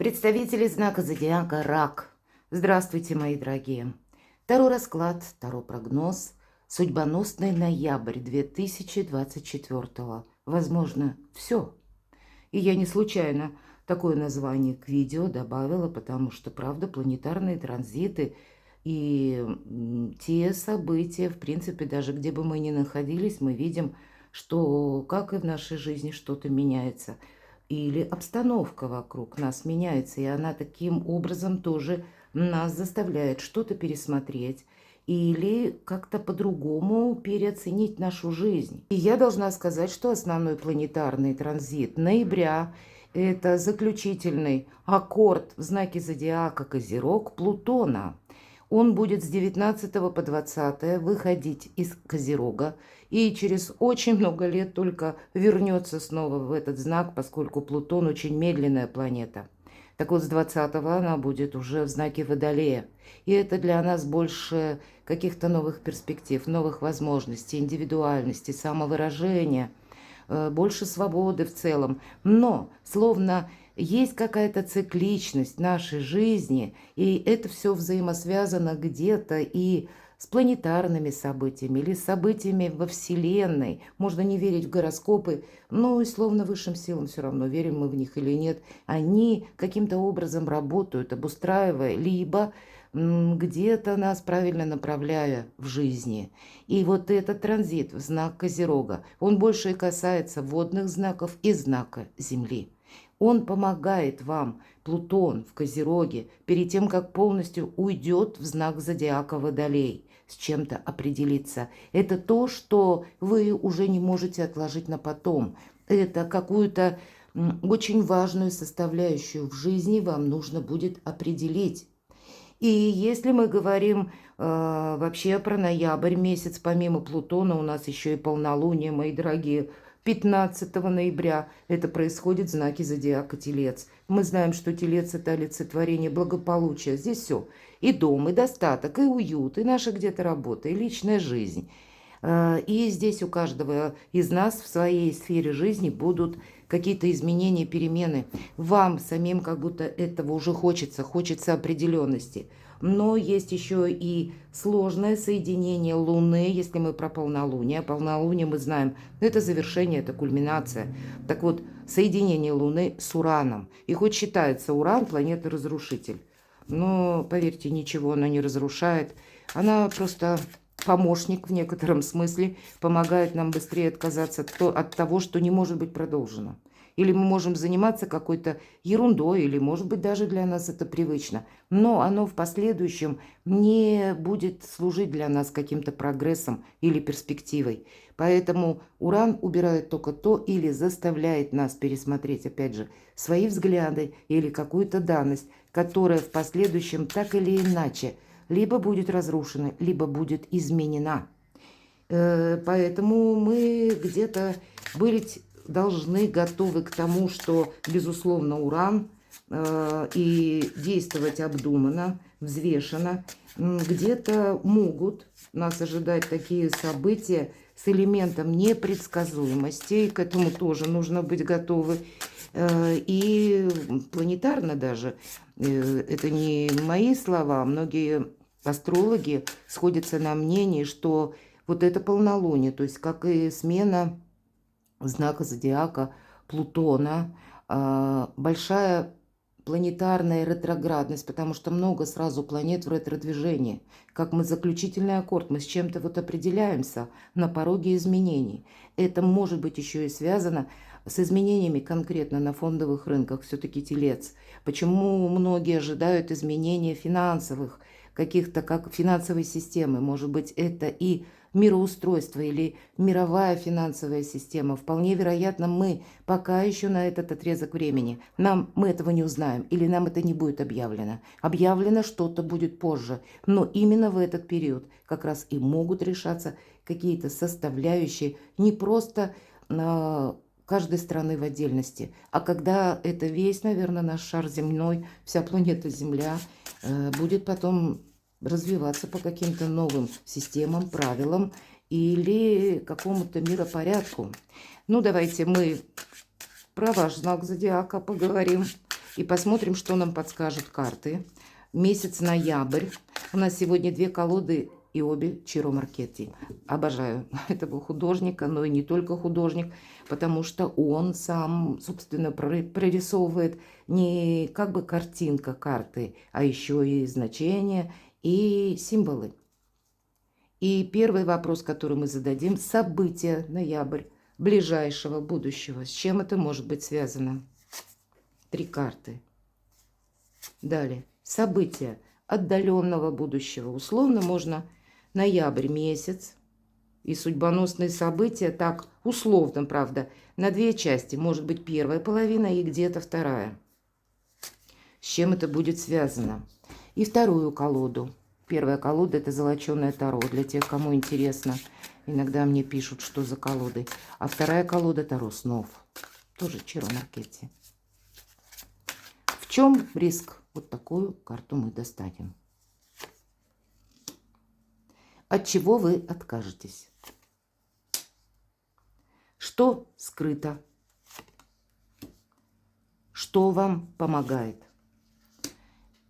Представители знака зодиака Рак. Здравствуйте, мои дорогие. Таро расклад, таро прогноз. Судьбоносный ноябрь 2024. Возможно, все. И я не случайно такое название к видео добавила, потому что, правда, планетарные транзиты и те события, в принципе, даже где бы мы ни находились, мы видим, что как и в нашей жизни что-то меняется. Или обстановка вокруг нас меняется, и она таким образом тоже нас заставляет что-то пересмотреть или как-то по-другому переоценить нашу жизнь. И я должна сказать, что основной планетарный транзит ноября – это заключительный аккорд в знаке зодиака Козерог Плутона. Он будет с 19 по 20 выходить из Козерога и через очень много лет только вернется снова в этот знак, поскольку Плутон очень медленная планета. Так вот, с 20-го она будет уже в знаке Водолея. И это для нас больше каких-то новых перспектив, новых возможностей, индивидуальности, самовыражения, больше свободы в целом. Но, словно есть какая-то цикличность нашей жизни, и это все взаимосвязано где-то и с планетарными событиями или с событиями во Вселенной. Можно не верить в гороскопы, но и словно высшим силам все равно, верим мы в них или нет. Они каким-то образом работают, обустраивая, либо где-то нас правильно направляя в жизни. И вот этот транзит в знак Козерога, он больше касается водных знаков и знака Земли. Он помогает вам, Плутон в Козероге, перед тем, как полностью уйдет в знак зодиака Водолей, с чем-то определиться. Это то, что вы уже не можете отложить на потом. Это какую-то очень важную составляющую в жизни вам нужно будет определить. И если мы говорим вообще про ноябрь месяц, помимо Плутона у нас еще и полнолуние, мои дорогие, 15 ноября это происходит в знаке зодиака Телец. Мы знаем, что Телец – это олицетворение благополучия. Здесь все. И дом, и достаток, и уют, и наша где-то работа, и личная жизнь. И здесь у каждого из нас в своей сфере жизни будут какие-то изменения, перемены. Вам самим как будто этого уже хочется определенности. Но есть еще и сложное соединение Луны, если мы про полнолуние. Полнолуние мы знаем, это завершение, это кульминация. Так вот, соединение Луны с Ураном. И хоть считается Уран планета-разрушитель, но, поверьте, ничего она не разрушает. Она просто помощник в некотором смысле, помогает нам быстрее отказаться от того, что не может быть продолжено. Или мы можем заниматься какой-то ерундой, или, может быть, даже для нас это привычно. Но оно в последующем не будет служить для нас каким-то прогрессом или перспективой. Поэтому Уран убирает только то или заставляет нас пересмотреть, опять же, свои взгляды или какую-то данность, которая в последующем так или иначе либо будет разрушена, либо будет изменена. Поэтому мы где-то быть должны готовы к тому, что, безусловно, Уран и действовать обдуманно, взвешенно. Где-то могут нас ожидать такие события с элементом непредсказуемости, и к этому тоже нужно быть готовы. И планетарно даже, это не мои слова, многие астрологи сходятся на мнении, что вот это полнолуние, то есть как и смена знака зодиака Плутона, большая планетарная ретроградность, потому что много сразу планет в ретро-движении. Как мы заключительный аккорд, мы с чем-то вот определяемся на пороге изменений. Это может быть еще и связано с изменениями конкретно на фондовых рынках, все-таки Телец. Почему многие ожидают изменения финансовых, каких-то как финансовой системы, может быть, это и мироустройство или мировая финансовая система. Вполне вероятно, мы пока еще на этот отрезок времени, мы этого не узнаем или нам это не будет объявлено. Объявлено что-то будет позже, но именно в этот период как раз и могут решаться какие-то составляющие не просто каждой страны в отдельности, а когда это весь, наверное, наш шар земной, вся планета Земля будет потом развиваться по каким-то новым системам, правилам или какому-то миропорядку. Ну, давайте мы про ваш знак зодиака поговорим. и посмотрим, что нам подскажут карты. Месяц ноябрь. У нас сегодня 2 колоды и обе Чиро Маркетти. Обожаю этого художника, но и не только художник, потому что он сам, собственно, прорисовывает не как бы картинка карты, а еще и значения и символы. И первый вопрос, который мы зададим: события ноябрь ближайшего будущего. С чем это может быть связано? 3 карты. Далее. События отдаленного будущего. Условно можно ноябрь месяц. И судьбоносные события, так условно, правда, на 2 части. Может быть, первая половина и где-то вторая. С чем это будет связано? И вторую колоду. Первая колода — это золоченое таро. Для тех, кому интересно. Иногда мне пишут, что за колоды. А вторая колода — таро снов. Тоже Чиро Маркетти. В чем риск? Вот такую карту мы достанем. От чего вы откажетесь? Что скрыто? Что вам помогает?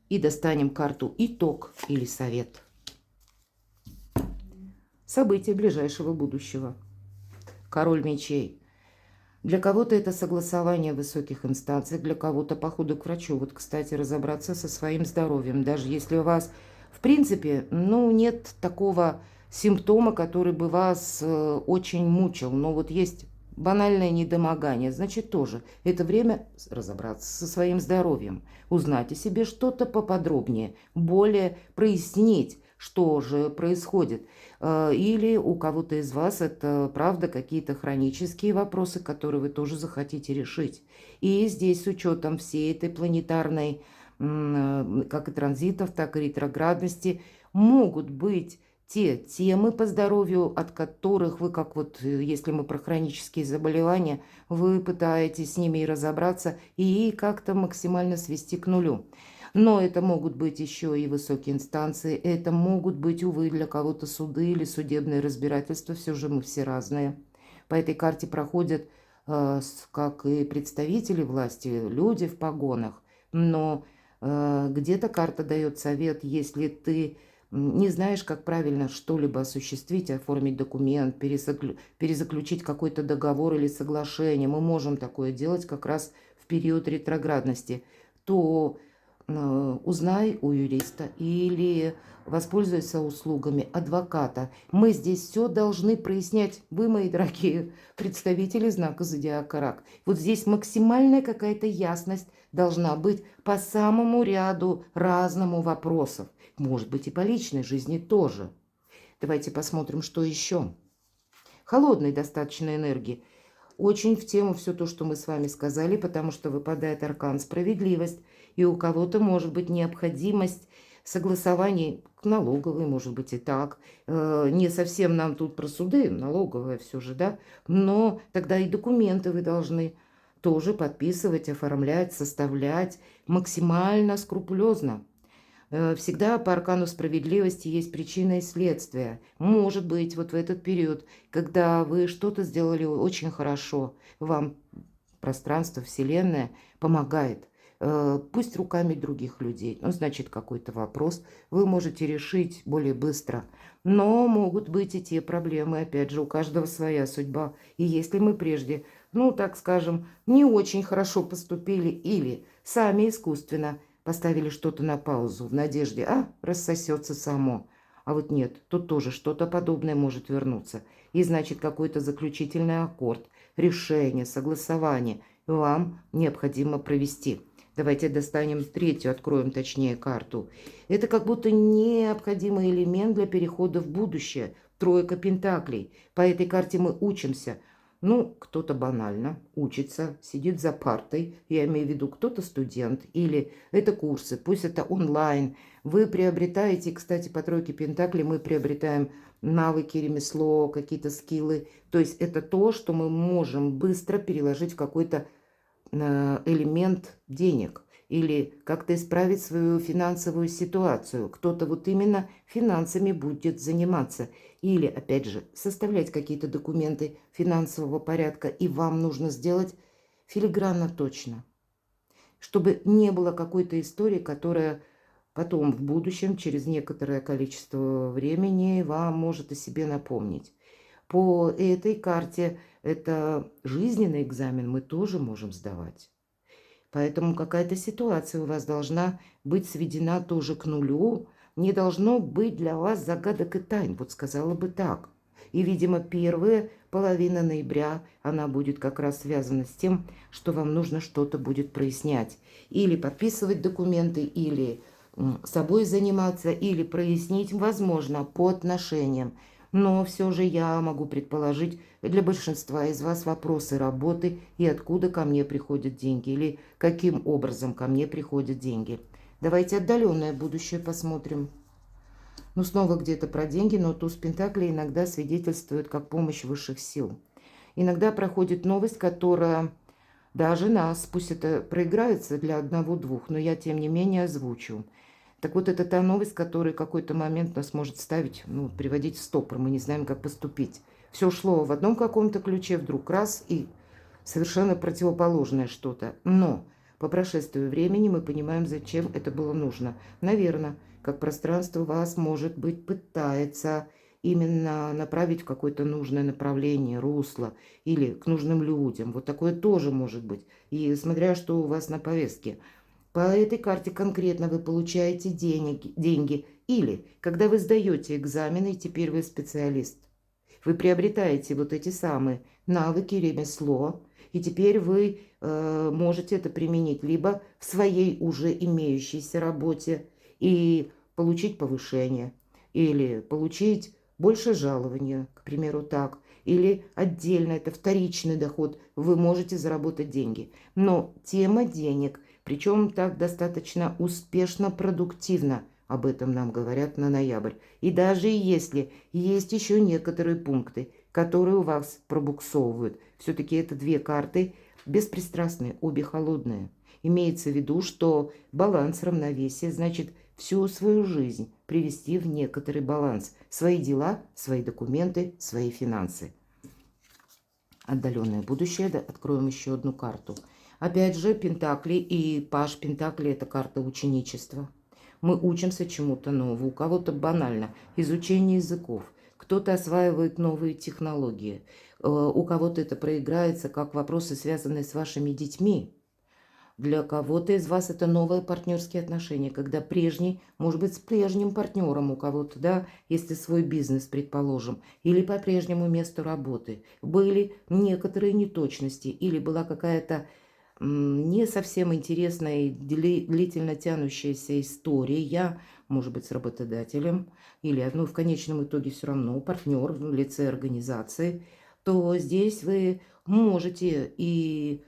И достанем карту итог или совет. События ближайшего будущего. Король мечей. Для кого-то это согласование высоких инстанций, для кого-то походу к врачу. Вот, кстати, разобраться со своим здоровьем. Даже если у вас, в принципе, нет такого симптома, который бы вас очень мучил. Но вот есть банальное недомогание. Значит, тоже это время разобраться со своим здоровьем. Узнать о себе что-то поподробнее. Более прояснить, что же происходит. Или у кого-то из вас это, правда, какие-то хронические вопросы, которые вы тоже захотите решить. И здесь с учетом всей этой планетарной, как и транзитов, так и ретроградности, могут быть те темы по здоровью, от которых вы, как вот, если мы про хронические заболевания, вы пытаетесь с ними и разобраться, и как-то максимально свести к нулю. Но это могут быть еще и высокие инстанции, это могут быть, увы, для кого-то суды или судебные разбирательства, все же мы все разные. По этой карте проходят, как и представители власти, люди в погонах, но где-то карта дает совет, если ты не знаешь, как правильно что-либо осуществить, оформить документ, перезаключить какой-то договор или соглашение, мы можем такое делать как раз в период ретроградности, то узнай у юриста или воспользуйся услугами адвоката. Мы здесь все должны прояснять. Вы, мои дорогие представители знака зодиака Рак. Вот здесь максимальная какая-то ясность должна быть по самому ряду разному вопросов. Может быть, и по личной жизни тоже. Давайте посмотрим, что еще. Холодной достаточно энергии. Очень в тему все то, что мы с вами сказали, потому что выпадает аркан справедливость, и у кого-то может быть необходимость согласований к налоговой, может быть и так. Не совсем нам тут про суды, налоговая все же, да, но тогда и документы вы должны тоже подписывать, оформлять, составлять максимально скрупулезно. Всегда по аркану справедливости есть причина и следствие. Может быть, вот в этот период, когда вы что-то сделали очень хорошо, вам пространство, Вселенная помогает. Пусть руками других людей. Значит, какой-то вопрос вы можете решить более быстро. Но могут быть и те проблемы, опять же, у каждого своя судьба. И если мы прежде, так скажем, не очень хорошо поступили или сами искусственно поставили что-то на паузу в надежде, рассосется само. А вот нет, тут тоже что-то подобное может вернуться. И значит, какой-то заключительный аккорд, решение, согласование вам необходимо провести. Давайте достанем третью, откроем точнее карту. Это как будто необходимый элемент для перехода в будущее. Тройка пентаклей. По этой карте мы учимся. Кто-то банально учится, сидит за партой, я имею в виду, кто-то студент, или это курсы, пусть это онлайн. Вы приобретаете, кстати, по тройке пентаклей мы приобретаем навыки, ремесло, какие-то скиллы. То есть это то, что мы можем быстро переложить в какой-то элемент денег или как-то исправить свою финансовую ситуацию. Кто-то вот именно финансами будет заниматься. Или, опять же, составлять какие-то документы финансового порядка. И вам нужно сделать филигранно точно. чтобы не было какой-то истории, которая потом в будущем, через некоторое количество времени, вам может о себе напомнить. По этой карте это жизненный экзамен мы тоже можем сдавать. Поэтому какая-то ситуация у вас должна быть сведена тоже к нулю. Не должно быть для вас загадок и тайн, вот сказала бы так. И, видимо, первая половина ноября, она будет как раз связана с тем, что вам нужно что-то будет прояснять. Или подписывать документы, или собой заниматься, или прояснить, возможно, по отношениям. Но все же я могу предположить, для большинства из вас вопросы работы и откуда ко мне приходят деньги, или каким образом ко мне приходят деньги. Давайте отдаленное будущее посмотрим. Ну, снова где-то про деньги, но туз Пентаклей иногда свидетельствует как помощь высших сил. Иногда проходит новость, которая даже нас, пусть это проиграется для одного-двух, но я тем не менее озвучу. Так вот, это та новость, которая в какой-то момент нас может ставить, ну, приводить в стопор. Мы не знаем, как поступить. Все шло в одном каком-то ключе, вдруг раз, и совершенно противоположное что-то. Но по прошествии времени мы понимаем, зачем это было нужно. Наверное, как пространство вас, может быть, пытается именно направить в какое-то нужное направление, русло или к нужным людям. Вот такое тоже может быть. И смотря, что у вас на повестке. По этой карте конкретно вы получаете деньги. Или когда вы сдаете экзамены, и теперь вы специалист. Вы приобретаете вот эти самые навыки, ремесло, и теперь вы можете это применить либо в своей уже имеющейся работе и получить повышение, или получить больше жалования, к примеру, так, или отдельно, это вторичный доход, вы можете заработать деньги. Но тема денег, причем так достаточно успешно, продуктивно, об этом нам говорят на ноябрь. И даже если есть еще некоторые пункты, которые у вас пробуксовывают, все-таки это две карты беспристрастные, обе холодные. Имеется в виду, что баланс, равновесие, значит всю свою жизнь привести в некоторый баланс. Свои дела, свои документы, свои финансы. Отдаленное будущее. Откроем еще одну карту. Опять же, Пентакли и Паш Пентакли – это карта ученичества. Мы учимся чему-то новому. У кого-то банально изучение языков. Кто-то осваивает новые технологии. У кого-то это проиграется как вопросы, связанные с вашими детьми. Для кого-то из вас это новые партнерские отношения, когда прежний, может быть, с прежним партнером у кого-то, да, если свой бизнес, предположим, или по прежнему месту работы, были некоторые неточности, или была какая-то не совсем интересная и длительно тянущаяся история, может быть, с работодателем, или, ну, в конечном итоге все равно партнер в лице организации, то здесь вы можете и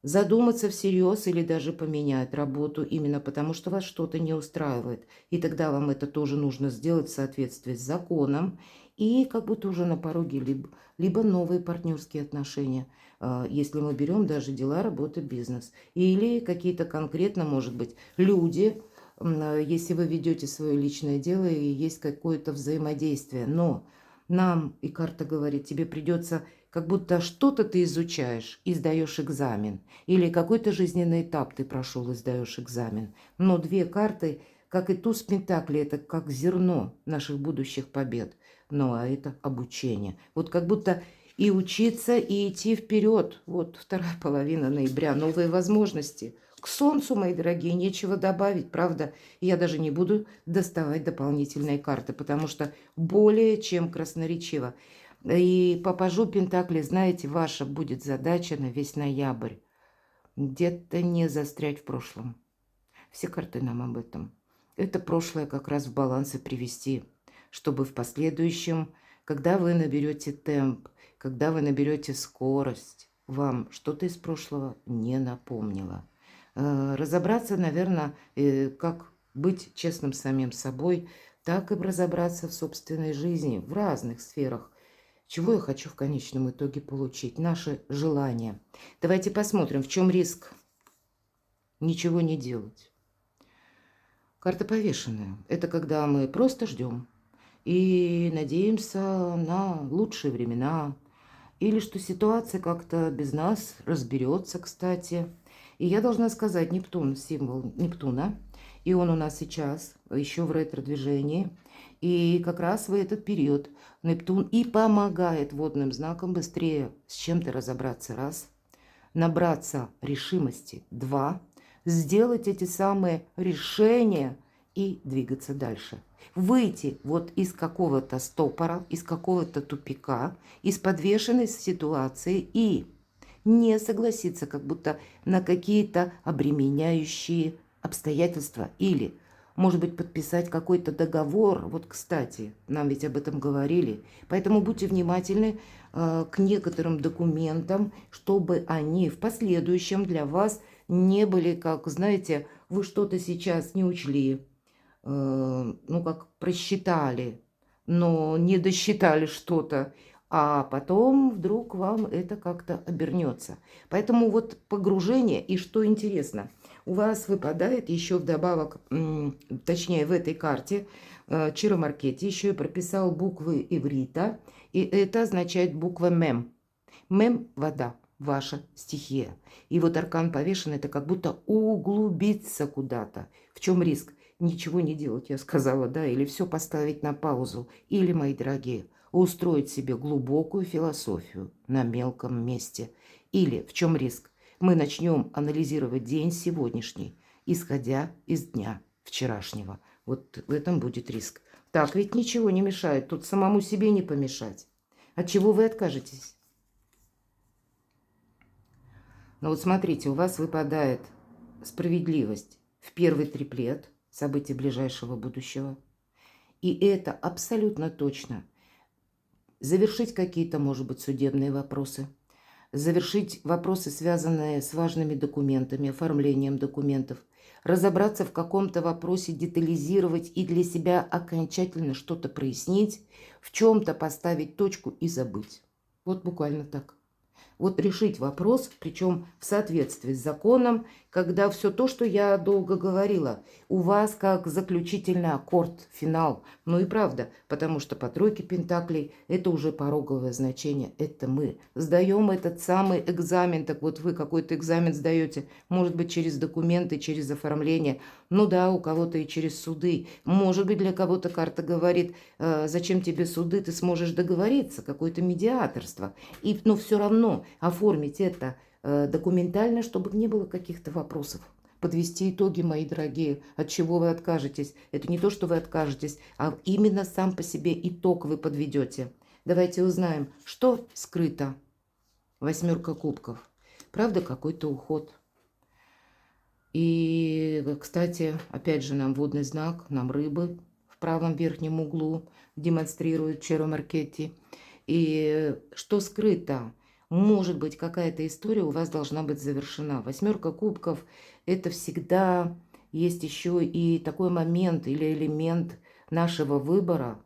задуматься всерьез или даже поменять работу именно потому, что вас что-то не устраивает. И тогда вам это тоже нужно сделать в соответствии с законом. И как будто уже на пороге либо новые партнерские отношения, если мы берем даже дела, работа, бизнес. Или какие-то конкретно, может быть, люди, если вы ведете свое личное дело и есть какое-то взаимодействие. Но нам, и карта говорит, тебе придется, как будто что-то ты изучаешь и сдаешь экзамен. Или какой-то жизненный этап ты прошел и сдаешь экзамен. Но две карты, как и туз Пентакли, это как зерно наших будущих побед. Ну, а это обучение. Вот как будто и учиться, и идти вперед. Вот вторая половина ноября, новые возможности. К солнцу, мои дорогие, нечего добавить, правда? Я даже не буду доставать дополнительные карты, потому что более чем красноречиво. И по пажу Пентакли, знаете, ваша будет задача на весь ноябрь. Где-то не застрять в прошлом. Все карты нам об этом. Это прошлое как раз в баланс и привести, чтобы в последующем, когда вы наберете темп, когда вы наберете скорость, вам что-то из прошлого не напомнило. Разобраться, наверное, как быть честным с самим собой, так и разобраться в собственной жизни, в разных сферах. Чего я хочу в конечном итоге получить? Наши желания. Давайте посмотрим, в чем риск ничего не делать. Карта повешенная. Это когда мы просто ждем и надеемся на лучшие времена. Или что ситуация как-то без нас разберется, кстати. И я должна сказать, Нептун, символ Нептуна, и он у нас сейчас еще в ретро-движении. И как раз в этот период Нептун и помогает водным знакам быстрее с чем-то разобраться, раз, набраться решимости, два, сделать эти самые решения и двигаться дальше. Выйти вот из какого-то стопора, из какого-то тупика, из подвешенной ситуации и не согласиться как будто на какие-то обременяющие обстоятельства или, может быть, подписать какой-то договор. Вот, кстати, нам ведь об этом говорили. Поэтому будьте внимательны к некоторым документам, чтобы они в последующем для вас не были, как, знаете, вы что-то сейчас не учли, ну, как просчитали, но не досчитали что-то, а потом вдруг вам это как-то обернется. Поэтому вот погружение, и что интересно, у вас выпадает еще вдобавок, точнее в этой карте Чиро Маркетти еще и прописал буквы иврита, и это означает буква мем. Мем – вода, ваша стихия. И вот аркан повешен – это как будто углубиться куда-то. В чем риск? Ничего не делать, я сказала, да, или все поставить на паузу, или, мои дорогие, устроить себе глубокую философию на мелком месте. Или в чем риск? Мы начнем анализировать день сегодняшний, исходя из дня вчерашнего. Вот в этом будет риск. Так ведь ничего не мешает, тут самому себе не помешать. От чего вы откажетесь? Но вот смотрите, у вас выпадает справедливость в первый триплет событий ближайшего будущего. И это абсолютно точно. Завершить какие-то, может быть, судебные вопросы. Завершить вопросы, связанные с важными документами, оформлением документов. Разобраться в каком-то вопросе, детализировать и для себя окончательно что-то прояснить, в чем-то поставить точку и забыть. Вот буквально так. Вот решить вопрос, причем в соответствии с законом, когда все то, что я долго говорила, у вас как заключительный аккорд, финал. Ну и правда, потому что по тройке пентаклей это уже пороговое значение, это мы. Сдаем этот самый экзамен, так вот вы какой-то экзамен сдаете, может быть через документы, через оформление, ну да, у кого-то и через суды. Может быть для кого-то карта говорит, зачем тебе суды, ты сможешь договориться, какое-то медиаторство. Но все равно оформить это документально, чтобы не было каких-то вопросов. Подвести итоги, мои дорогие, от чего вы откажетесь. Это не то, что вы откажетесь, а именно сам по себе итог вы подведете. Давайте узнаем, что скрыто. Восьмерка кубков. Правда, какой-то уход. И, кстати, опять же, нам водный знак, нам рыбы в правом верхнем углу демонстрирует Чиро Маркетти. И что скрыто? Может быть, какая-то история у вас должна быть завершена. Восьмерка кубков – это всегда есть еще и такой момент или элемент нашего выбора,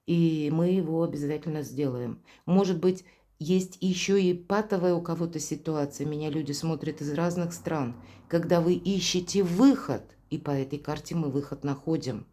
и мы его обязательно сделаем. Может быть, есть еще и патовая у кого-то ситуация. Меня люди смотрят из разных стран. Когда вы ищете выход, и по этой карте мы выход находим.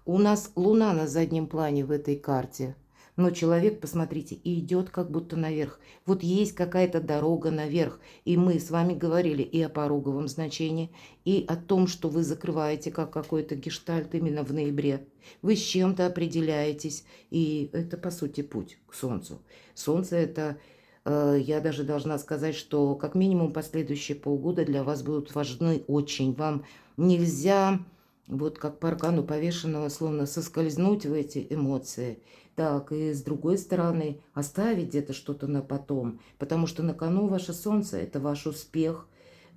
У нас Луна на заднем плане в этой карте. Но человек, посмотрите, идет как будто наверх. Вот есть какая-то дорога наверх. И мы с вами говорили и о пороговом значении, и о том, что вы закрываете как какой-то гештальт именно в ноябре. Вы с чем-то определяетесь. И это, по сути, путь к Солнцу. Солнце – это, я даже должна сказать, что как минимум последующие полгода для вас будут важны очень. Вам нельзя... Вот как по аркану повешенного, словно соскользнуть в эти эмоции. Так, и с другой стороны, оставить где-то что-то на потом. Потому что на кону ваше солнце – это ваш успех,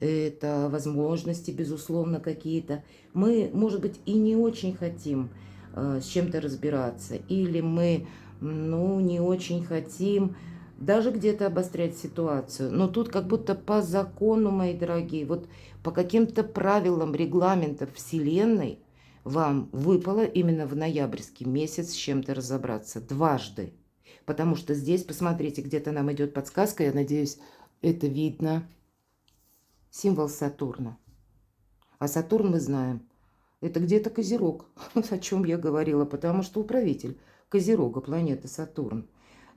это возможности, безусловно, какие-то. Мы, может быть, и не очень хотим с чем-то разбираться. Или мы, ну, не очень хотим даже где-то обострять ситуацию. Но тут как будто по закону, мои дорогие, вот по каким-то правилам, регламентам Вселенной вам выпало именно в ноябрьский месяц с чем-то разобраться дважды. Потому что здесь, посмотрите, где-то нам идет подсказка, я надеюсь, это видно. Символ Сатурна. А Сатурн мы знаем. Это где-то Козерог, о чем я говорила, потому что управитель Козерога, планета Сатурн.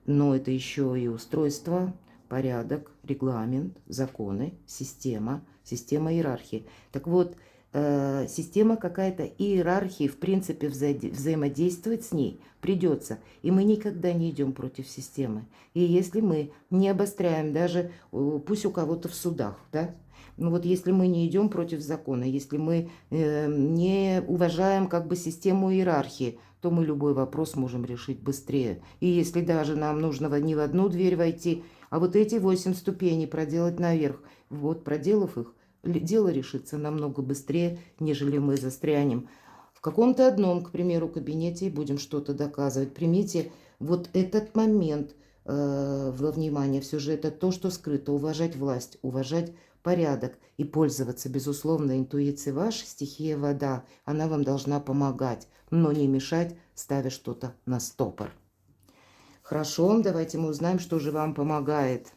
Но это еще и устройство, порядок, регламент, законы, система, система иерархии. Так вот, система какая-то иерархии, в принципе, взаимодействовать с ней придется. И мы никогда не идем против системы. И если мы не обостряем даже, пусть у кого-то в судах, да, ну вот если мы не идем против закона, если мы не уважаем как бы систему иерархии, то мы любой вопрос можем решить быстрее. И если даже нам нужно не в одну дверь войти, а вот эти 8 ступеней проделать наверх, вот проделав их, дело решится намного быстрее, нежели мы застрянем в каком-то одном, к примеру, кабинете и будем что-то доказывать. Примите вот этот момент во внимание. Все же это то, что скрыто. Уважать власть, уважать порядок и пользоваться, безусловно, интуицией. Ваша стихия вода, она вам должна помогать, но не мешать, ставя что-то на стопор. Хорошо, давайте мы узнаем, что же вам помогает.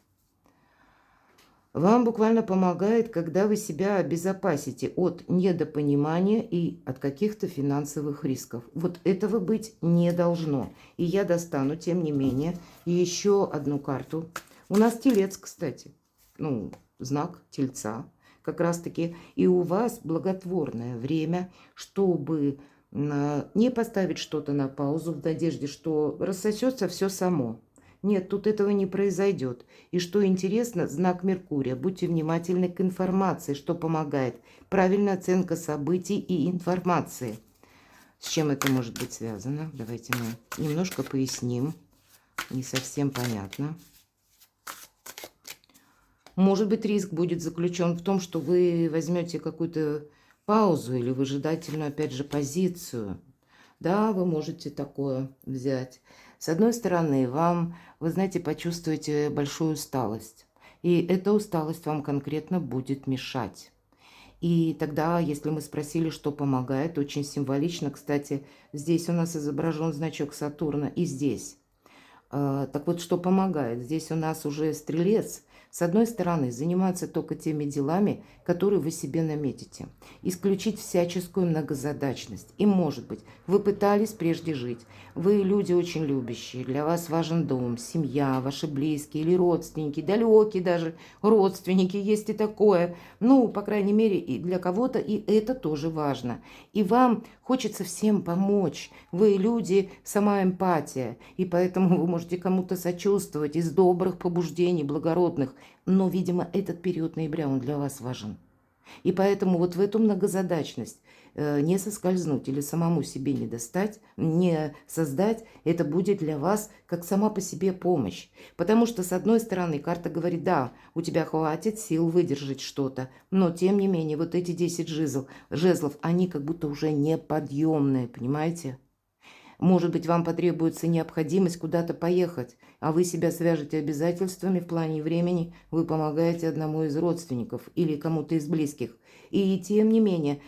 Вам буквально помогает, когда вы себя обезопасите от недопонимания и от каких-то финансовых рисков. Вот этого быть не должно. И я достану, тем не менее, еще одну карту. У нас телец, кстати. Ну, знак тельца как раз-таки. И у вас благотворное время, чтобы не поставить что-то на паузу в надежде, что рассосется все само. Нет, тут этого не произойдет. И что интересно, знак Меркурия. Будьте внимательны к информации, что помогает. Правильная оценка событий и информации. С чем это может быть связано? Давайте мы немножко поясним. Не совсем понятно. Может быть, риск будет заключен в том, что вы возьмете какую-то паузу или выжидательную, опять же, позицию. Да, вы можете такое взять. С одной стороны, вы знаете, почувствуете большую усталость. И эта усталость вам конкретно будет мешать. И тогда, если мы спросили, что помогает, очень символично, кстати, здесь у нас изображен значок Сатурна и здесь. Так вот, что помогает? Здесь у нас уже стрелец. С одной стороны, заниматься только теми делами, которые вы себе наметите. Исключить всяческую многозадачность. И, может быть, вы пытались прежде жить. Вы люди очень любящие. Для вас важен дом, семья, ваши близкие или родственники, далекие даже родственники. Есть и такое. Ну, по крайней мере, и для кого-то и это тоже важно. И вам хочется всем помочь. Вы люди, сама эмпатия. И поэтому вы можете кому-то сочувствовать из добрых побуждений, благородных. Но, видимо, этот период ноября, он для вас важен. И поэтому вот в эту многозадачность не соскользнуть или самому себе не достать, не создать, это будет для вас как сама по себе помощь. Потому что, с одной стороны, карта говорит, да, у тебя хватит сил выдержать что-то, но, тем не менее, вот эти 10 жезлов, они как будто уже неподъемные, понимаете? Может быть, вам потребуется необходимость куда-то поехать, а вы себя свяжете обязательствами в плане времени, вы помогаете одному из родственников или кому-то из близких. И тем не менее,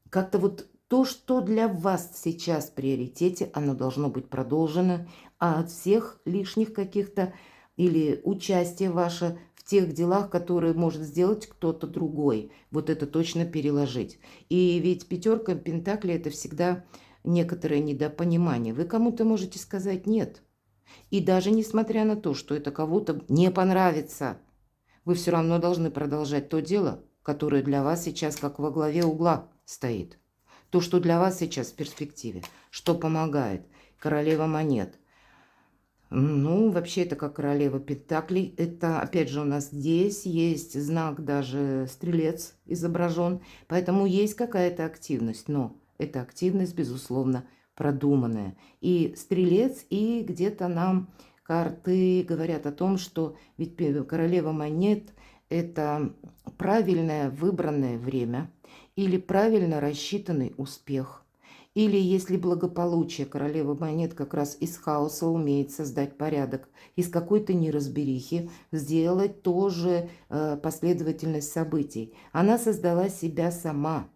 как-то вот то, что для вас сейчас в приоритете, оно должно быть продолжено, а от всех лишних каких-то или участие ваше в тех делах, которые может сделать кто-то другой, вот это точно переложить. И ведь пятерка пентаклей – это всегда некоторое недопонимание. Вы кому-то можете сказать «нет». И даже несмотря на то, что это кому-то не понравится, вы все равно должны продолжать то дело, которое для вас сейчас как во главе угла стоит. То, что для вас сейчас в перспективе, что помогает. Королева монет. Ну, вообще это как королева пентаклей. Это, опять же, у нас здесь есть знак, даже стрелец изображен. Поэтому есть какая-то активность, но эта активность, безусловно, продуманная. И стрелец, и где-то нам карты говорят о том, что ведь королева монет – это правильное выбранное время или правильно рассчитанный успех. Или если благополучие, королева монет как раз из хаоса умеет создать порядок, из какой-то неразберихи сделать тоже последовательность событий. Она создала себя сама.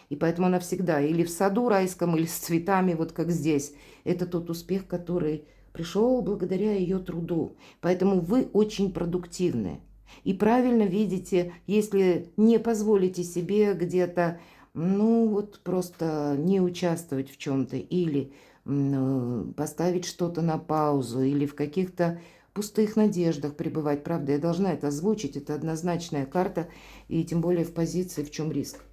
И поэтому она всегда или в саду райском, или с цветами, вот как здесь. Это тот успех, который пришел благодаря ее труду. Поэтому вы очень продуктивны. И правильно видите, если не позволите себе где-то, ну вот просто не участвовать в чем-то или поставить что-то на паузу, или в каких-то, пустых надеждах пребывать. Правда, я должна это озвучить. Это однозначная карта, и тем более в позиции, в чем риск.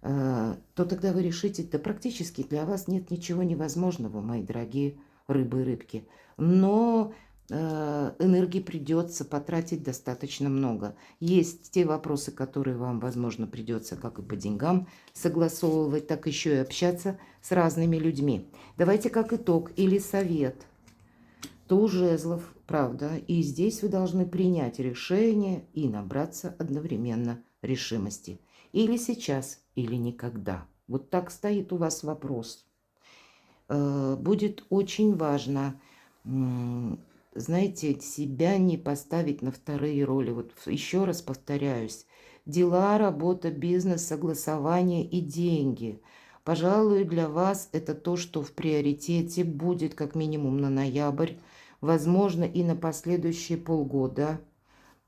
То тогда вы решите, да практически для вас нет ничего невозможного, мои дорогие рыбы и рыбки. Но энергии придется потратить достаточно много. Есть те вопросы, которые вам, возможно, придется как и по деньгам согласовывать, так еще и общаться с разными людьми. Давайте как итог или совет. Туз жезлов, правда, и здесь вы должны принять решение и набраться одновременно решимости. Или сейчас, или никогда. Вот так стоит у вас вопрос. Будет очень важно, знаете, себя не поставить на вторые роли. Вот еще раз повторяюсь. Дела, работа, бизнес, согласование и деньги. Пожалуй, для вас это то, что в приоритете будет как минимум на ноябрь, возможно, и на последующие полгода.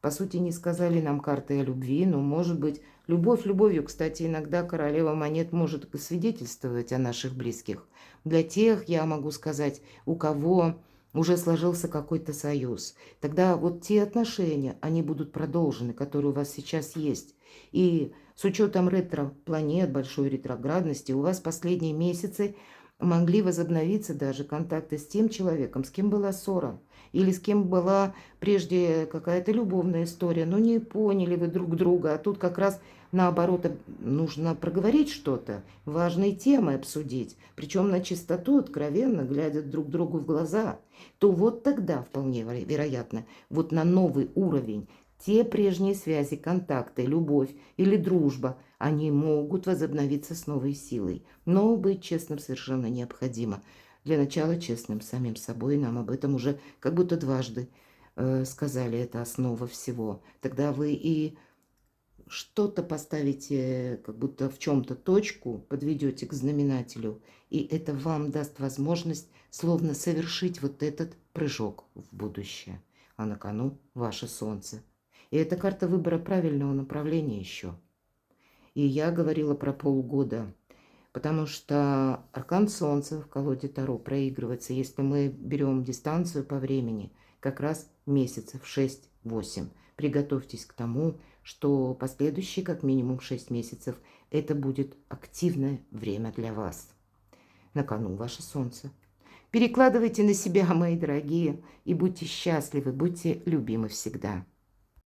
По сути, не сказали нам карты о любви, но, может быть, любовь любовью. Кстати, иногда королева монет может свидетельствовать о наших близких. Для тех, я могу сказать, у кого уже сложился какой-то союз. Тогда вот те отношения, они будут продолжены, которые у вас сейчас есть. И с учетом ретро-планет, большой ретроградности, у вас последние месяцы могли возобновиться даже контакты с тем человеком, с кем была ссора. Или с кем была прежде какая-то любовная история, но не поняли вы друг друга, а тут как раз наоборот нужно проговорить что-то, важные темы обсудить, причем на чистоту, откровенно, глядя друг другу в глаза, то вот тогда вполне вероятно, вот на новый уровень те прежние связи, контакты, любовь или дружба, они могут возобновиться с новой силой. Но быть честным совершенно необходимо. Для начала честным самим собой, нам об этом уже как будто дважды сказали, это основа всего. Тогда вы и что-то поставите, как будто в чем-то точку, подведете к знаменателю, и это вам даст возможность словно совершить вот этот прыжок в будущее. А на кону ваше солнце. И это карта выбора правильного направления еще. И я говорила про полгода. Потому что аркан Солнца в колоде Таро проигрывается, если мы берем дистанцию по времени, как раз месяцев 6-8. Приготовьтесь к тому, что последующие как минимум 6 месяцев это будет активное время для вас. На кону ваше Солнце. Перекладывайте на себя, мои дорогие, и будьте счастливы, будьте любимы всегда.